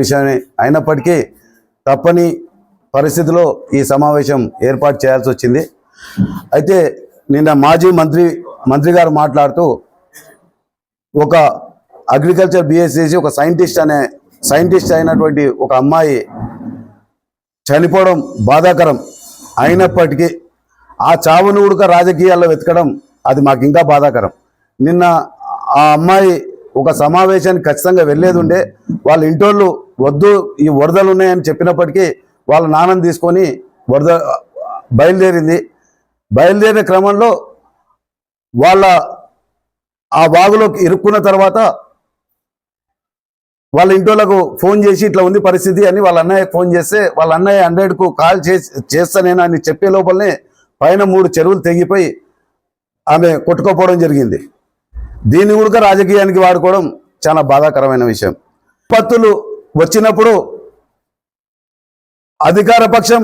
విషయమే అయినప్పటికీ తప్పని పరిస్థితిలో ఈ సమావేశం ఏర్పాటు చేయాల్సి వచ్చింది. అయితే నిన్న మాజీ మంత్రి గారు మాట్లాడుతూ ఒక అగ్రికల్చర్ బిఎస్సి చేసి ఒక సైంటిస్ట్ అయినటువంటి ఒక అమ్మాయి చనిపోవడం బాధాకరం. అయినప్పటికీ ఆ చావును కూడా రాజకీయాల్లో వెతకడం అది మాకు ఇంకా బాధాకరం. నిన్న ఆ అమ్మాయి ఒక సమావేశానికి ఖచ్చితంగా వెళ్ళేది ఉండే, వాళ్ళ ఇంటోళ్ళు వద్దు ఈ వరదలు ఉన్నాయని చెప్పినప్పటికీ వాళ్ళ నాన్నని తీసుకొని బయలుదేరిన క్రమంలో వాళ్ళ ఆ వాగులోకి ఇరుక్కున్న తర్వాత వాళ్ళ ఇంటోళ్ళకు ఫోన్ చేసి ఇట్లా ఉంది పరిస్థితి అని వాళ్ళ అన్నయ్యకు ఫోన్ చేస్తే వాళ్ళ అన్నయ్య 100కు కాల్ చేస్తానేనా అని చెప్పే లోపలనే పైన 3 చెరువులు తెగిపోయి ఆమె కొట్టుకోపోవడం జరిగింది. దీన్ని కూడా రాజకీయానికి వాడుకోవడం చాలా బాధాకరమైన విషయం. విపత్తులు వచ్చినప్పుడు అధికార పక్షం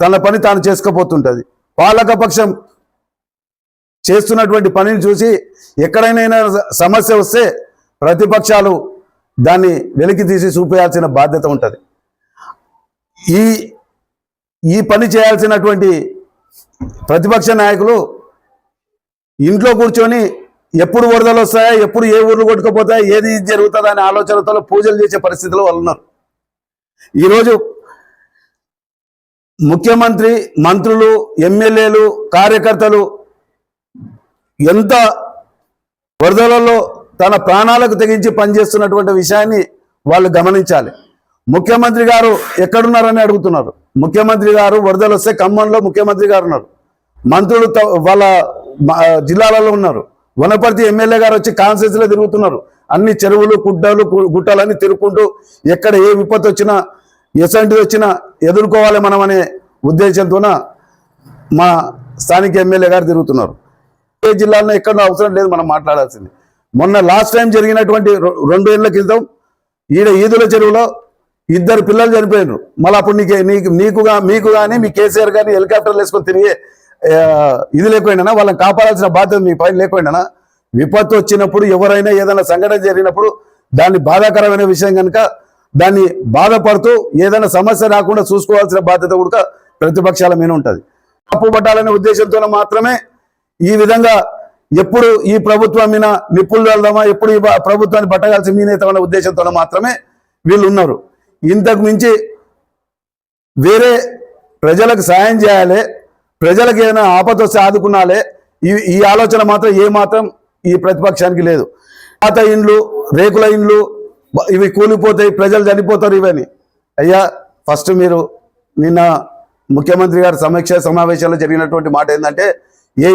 తన పని తాను చేసుకోపోతుంటుంది. పాలక పక్షం చేస్తున్నటువంటి పనిని చూసి ఎక్కడైనా సమస్య వస్తే ప్రతిపక్షాలు దాన్ని వెలికి తీసి చూపేయాల్సిన బాధ్యత ఉంటుంది. ఈ పని చేయాల్సినటువంటి ప్రతిపక్ష నాయకులు ఇంట్లో కూర్చొని ఎప్పుడు వరదలు వస్తాయా, ఎప్పుడు ఏ ఊర్లు కొట్టుకుపోతాయా, ఏది జరుగుతుందా అనే ఆలోచనతో పూజలు చేసే పరిస్థితిలో వాళ్ళు ఉన్నారు. ఈరోజు ముఖ్యమంత్రి, మంత్రులు, ఎమ్మెల్యేలు, కార్యకర్తలు ఎంత వరదలలో తన ప్రాణాలకు తెగించి పనిచేస్తున్నటువంటి విషయాన్ని వాళ్ళు గమనించాలి. ముఖ్యమంత్రి గారు ఎక్కడున్నారని అడుగుతున్నారు. ముఖ్యమంత్రి గారు వరదలు వస్తే ఖమ్మంలో ముఖ్యమంత్రి గారు ఉన్నారు, మంత్రులు వాళ్ళ జిల్లాలలో ఉన్నారు, వనపర్తి ఎమ్మెల్యే గారు వచ్చి కాన్స్టిట్యూన్సీలో తిరుగుతున్నారు. అన్ని చెరువులు గుట్టలన్నీ తిరుగుకుంటూ ఎక్కడ ఏ విపత్తు వచ్చినా ఎసంటిది వచ్చినా ఎదుర్కోవాలి మనం అనే ఉద్దేశంతోన మా స్థానిక ఎమ్మెల్యే గారు తిరుగుతున్నారు. ఏ జిల్లాలో ఎక్కడో అవసరం లేదు మనం మాట్లాడాల్సింది. మొన్న లాస్ట్ టైం జరిగినటువంటి 2 ఏళ్ల క్రితం ఈదుల చెరువులో 2 పిల్లలు చనిపోయినారు. మళ్ళీ అప్పుడు మీకు కానీ మీ కేసీఆర్ కానీ హెలికాప్టర్లు వేసుకొని తిరిగే ఇది లేకపోయినా వాళ్ళని కాపాడాల్సిన బాధ్యత మీ పైన లేకపోయినా విపత్తు వచ్చినప్పుడు ఎవరైనా ఏదైనా సంఘటన జరిగినప్పుడు దాన్ని బాధాకరమైన విషయం కనుక దాన్ని బాధపడుతూ ఏదైనా సమస్య రాకుండా చూసుకోవాల్సిన బాధ్యత కూడా ప్రతిపక్షాల మీద ఉంటుంది. తప్పు పట్టాలనే ఉద్దేశంతో మాత్రమే ఈ విధంగా ఎప్పుడు ఈ ప్రభుత్వం మీద నిప్పులు వెళ్దామా, ఎప్పుడు ఈ ప్రభుత్వాన్ని పట్టగాల్సి మీనేతమనే ఉద్దేశంతో మాత్రమే వీళ్ళు ఉన్నారు. ఇంతకు మించి వేరే ప్రజలకు సాయం చేయాలి, ప్రజలకు ఏదైనా ఆపద వస్తే ఆదుకునాలే, ఈ ఆలోచన మాత్రం ఏమాత్రం ఈ ప్రతిపక్షానికి లేదు. పాత ఇండ్లు, రేకుల ఇండ్లు ఇవి కూలిపోతాయి, ప్రజలు చనిపోతారు ఇవని. అయ్యా ఫస్ట్ మీరు నిన్న ముఖ్యమంత్రి గారి సమీక్ష సమావేశాల్లో జరిగినటువంటి మాట ఏంటంటే ఏ